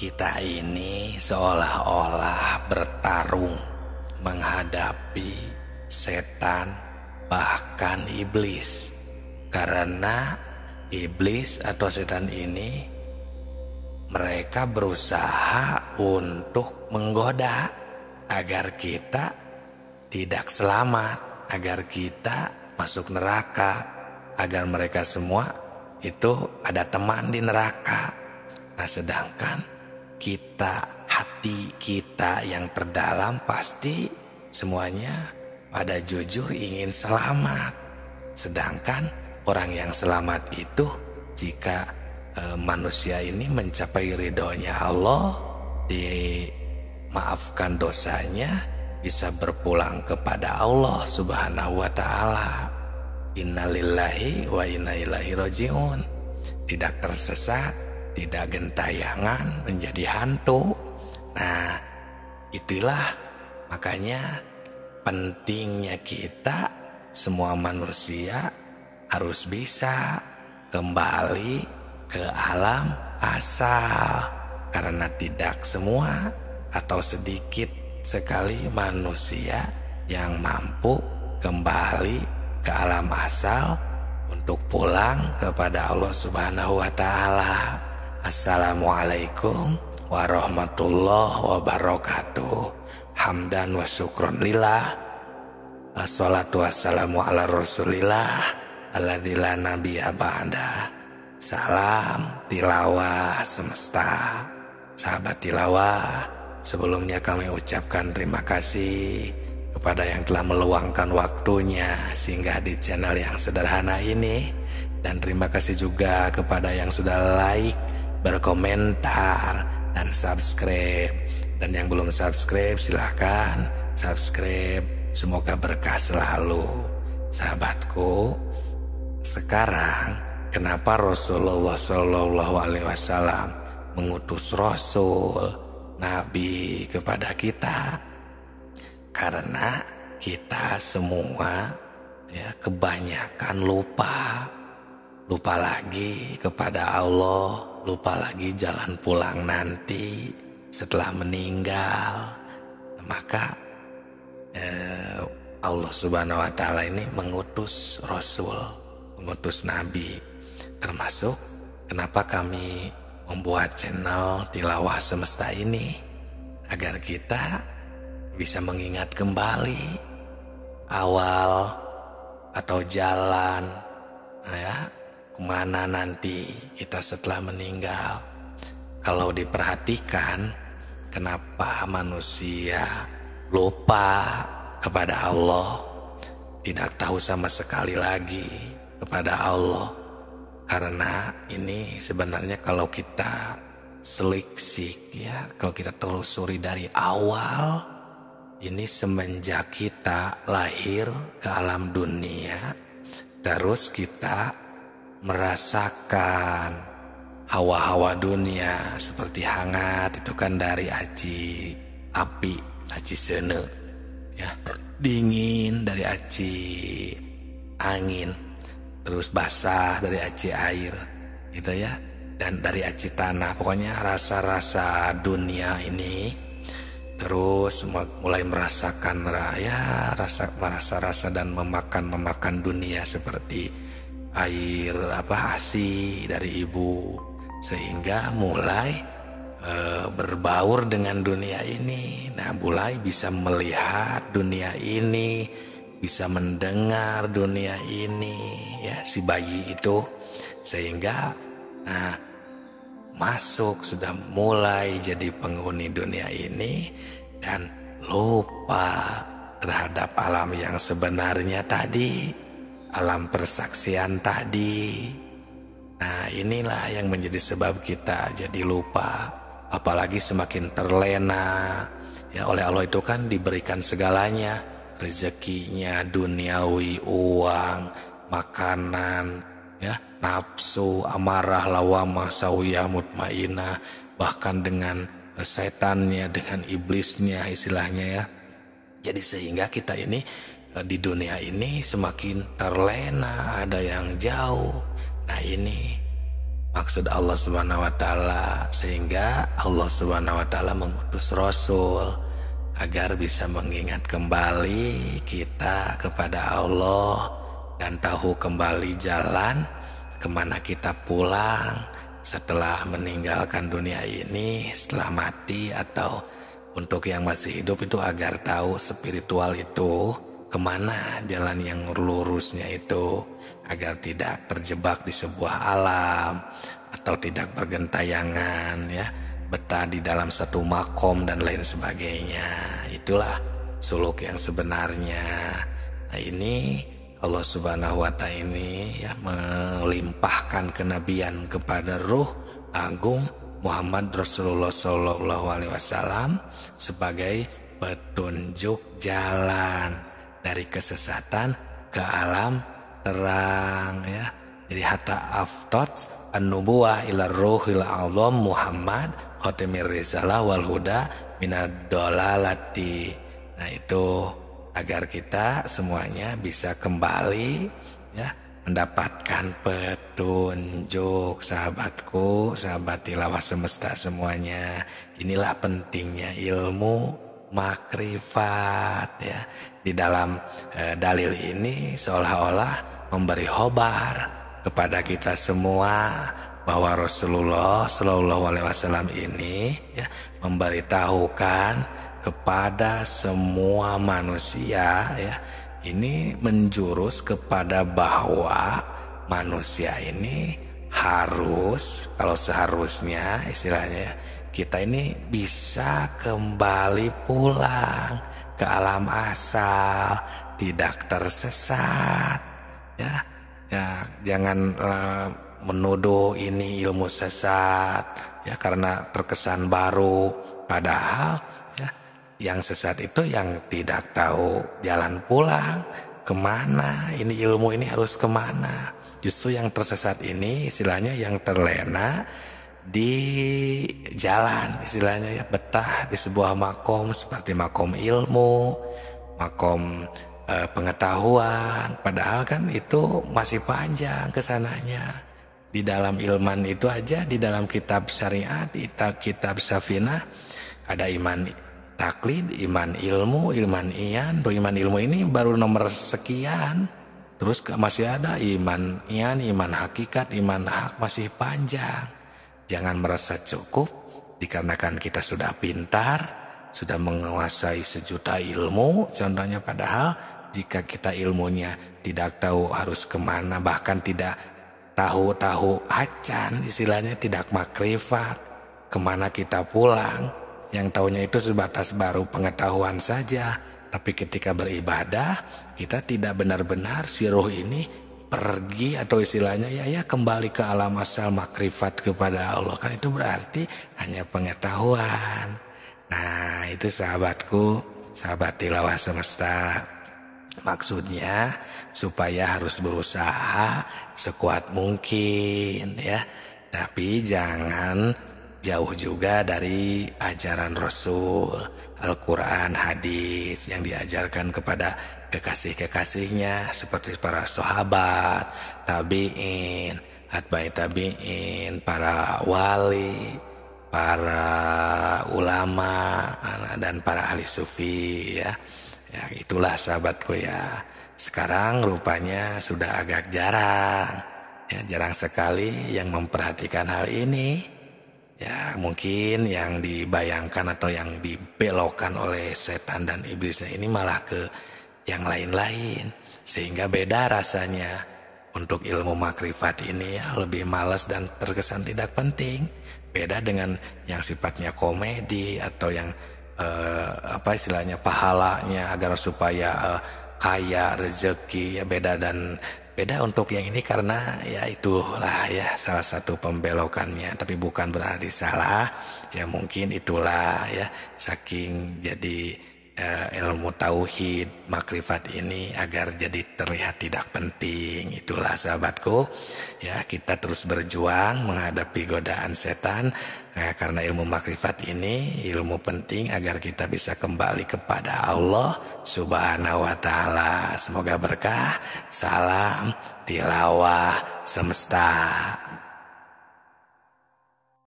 Kita ini seolah-olah bertarung menghadapi setan, bahkan iblis. Karena iblis atau setan ini mereka berusaha untuk menggoda agar kita tidak selamat, agar kita masuk neraka, agar mereka semua itu ada teman di neraka. Nah, sedangkan kita, hati kita yang terdalam pasti semuanya pada jujur ingin selamat. Sedangkan orang yang selamat itu jika manusia ini mencapai ridhonya Allah, dimaafkan dosanya, bisa berpulang kepada Allah Subhanahu wa ta'ala. Innalillahi wa inna ilaihi rajiun. Tidak tersesat, tidak gentayangan menjadi hantu. Nah, itulah makanya pentingnya kita semua manusia harus bisa kembali ke alam asal, karena tidak semua atau sedikit sekali manusia yang mampu kembali ke alam asal untuk pulang kepada Allah Subhanahu wa ta'ala. Assalamualaikum warahmatullahi wabarakatuh. Hamdan wa syukron lillah. Assalatu wassalamu ala rasulillah alladzi la nabiyya ba'da. Salam tilawah semesta. Sahabat tilawah, sebelumnya kami ucapkan terima kasih kepada yang telah meluangkan waktunya singgah di channel yang sederhana ini. Dan terima kasih juga kepada yang sudah like, berkomentar, dan subscribe. Dan yang belum subscribe silahkan subscribe. Semoga berkah selalu. Sahabatku, sekarang kenapa Rasulullah SAW mengutus Rasul, Nabi kepada kita? Karena kita semua kebanyakan lupa lagi kepada Allah, lupa lagi jalan pulang nanti setelah meninggal. Maka Allah Subhanahu wa ta'ala ini mengutus Rasul, mengutus Nabi. Termasuk kenapa kami membuat channel Tilawah Semesta ini, agar kita bisa mengingat kembali awal atau jalan kemana nanti kita setelah meninggal. Kalau diperhatikan, kenapa manusia lupa kepada Allah, tidak tahu sama sekali lagi kepada Allah? Karena ini sebenarnya kalau kita seliksik kalau kita telusuri dari awal, ini semenjak kita lahir ke alam dunia, terus kita merasakan hawa-hawa dunia seperti hangat, itu kan dari aci api, aci sene, dingin dari aci angin, terus basah dari aci air, gitu ya, dan dari aci tanah. Pokoknya rasa-rasa dunia ini, terus mulai merasakan rasa dan memakan dunia seperti air ASI dari ibu, sehingga mulai berbaur dengan dunia ini. Nah, mulai bisa melihat dunia ini, bisa mendengar dunia ini, si bayi itu, sehingga masuk, sudah mulai jadi penghuni dunia ini dan lupa terhadap alam yang sebenarnya tadi, alam persaksian tadi. Nah, inilah yang menjadi sebab kita jadi lupa. Apalagi semakin terlena oleh Allah, itu kan diberikan segalanya, rezekinya duniawi, uang, makanan, nafsu, amarah, lawamah, sawiyah, mutmainah, bahkan dengan setannya, dengan iblisnya istilahnya. Jadi sehingga kita ini di dunia ini semakin terlena, ada yang jauh. Nah, ini maksud Allah Subhanahu wa taala, sehingga Allah Subhanahu wa taala mengutus Rasul agar bisa mengingat kembali kita kepada Allah dan tahu kembali jalan kemana kita pulang setelah meninggalkan dunia ini, setelah mati, atau untuk yang masih hidup itu agar tahu spiritual itu kemana jalan yang lurusnya itu, agar tidak terjebak di sebuah alam atau tidak bergentayangan ya, betah di dalam satu makom dan lain sebagainya. Itulah suluk yang sebenarnya. Nah ini Allah Subhanahu wa ta'ala ini ya melimpahkan kenabian kepada ruh agung Muhammad Rasulullah Sallallahu Alaihi Wasallam sebagai petunjuk jalan dari kesesatan ke alam terang ya. Jadi hatta aftot an-nubuwah ila ruhil azam Muhammad khatimir risalah wal huda minad dolalati. Nah itu agar kita semuanya bisa kembali ya mendapatkan petunjuk. Sahabatku, sahabat tilawah semesta semuanya, inilah pentingnya ilmu makrifat ya. Di dalam dalil ini seolah-olah memberi khobar kepada kita semua bahwa Rasulullah Shallallahu Alaihi Wasallam ini ya memberitahukan kepada semua manusia ya, ini menjurus kepada bahwa manusia ini harus, kalau seharusnya istilahnya, kita ini bisa kembali pulang ke alam asal, tidak tersesat ya. Ya jangan menuduh ini ilmu sesat ya karena terkesan baru, padahal yang sesat itu yang tidak tahu jalan pulang kemana, ini ilmu ini harus kemana. Justru yang tersesat ini istilahnya yang terlena di jalan, istilahnya ya, betah di sebuah makom seperti makom ilmu, makom pengetahuan, padahal kan itu masih panjang kesananya. Di dalam ilman itu aja, di dalam kitab syariat, kitab safinah ada iman taklid, iman ilmu, iman iyan. Iman ilmu ini baru nomor sekian. Terus masih ada iman iyan, iman hakikat, iman hak, masih panjang. Jangan merasa cukup dikarenakan kita sudah pintar, sudah menguasai sejuta ilmu contohnya, padahal jika kita ilmunya tidak tahu harus kemana, bahkan tidak tahu acan, istilahnya tidak makrifat kemana kita pulang, yang taunya itu sebatas baru pengetahuan saja. Tapi ketika beribadah kita tidak benar-benar si roh ini pergi atau istilahnya ya kembali ke alam asal makrifat kepada Allah, kan itu berarti hanya pengetahuan. Nah itu sahabatku, sahabat tilawah semesta, maksudnya supaya harus berusaha sekuat mungkin ya, tapi jangan jauh juga dari ajaran Rasul, Al-Quran, hadis yang diajarkan kepada kekasih-kekasihnya seperti para sahabat, tabi'in, atba'i tabi'in, para wali, para ulama, dan para ahli sufi ya. Ya itulah sahabatku ya. Sekarang rupanya sudah agak jarang ya, jarang sekali yang memperhatikan hal ini. Ya mungkin yang dibayangkan atau yang dibelokkan oleh setan dan iblisnya ini malah ke yang lain-lain, sehingga beda rasanya. Untuk ilmu makrifat ini ya lebih malas dan terkesan tidak penting. Beda dengan yang sifatnya komedi atau yang apa istilahnya pahalanya agar supaya kaya rezeki ya, beda untuk yang ini karena ya itulah ya salah satu pembelokannya, tapi bukan berarti salah ya, mungkin itulah ya saking jadi ilmu tauhid makrifat ini agar jadi terlihat tidak penting. Itulah sahabatku ya, kita terus berjuang menghadapi godaan setan karena ilmu makrifat ini ilmu penting agar kita bisa kembali kepada Allah Subhanahu wa ta'ala. Semoga berkah. Salam tilawah semesta.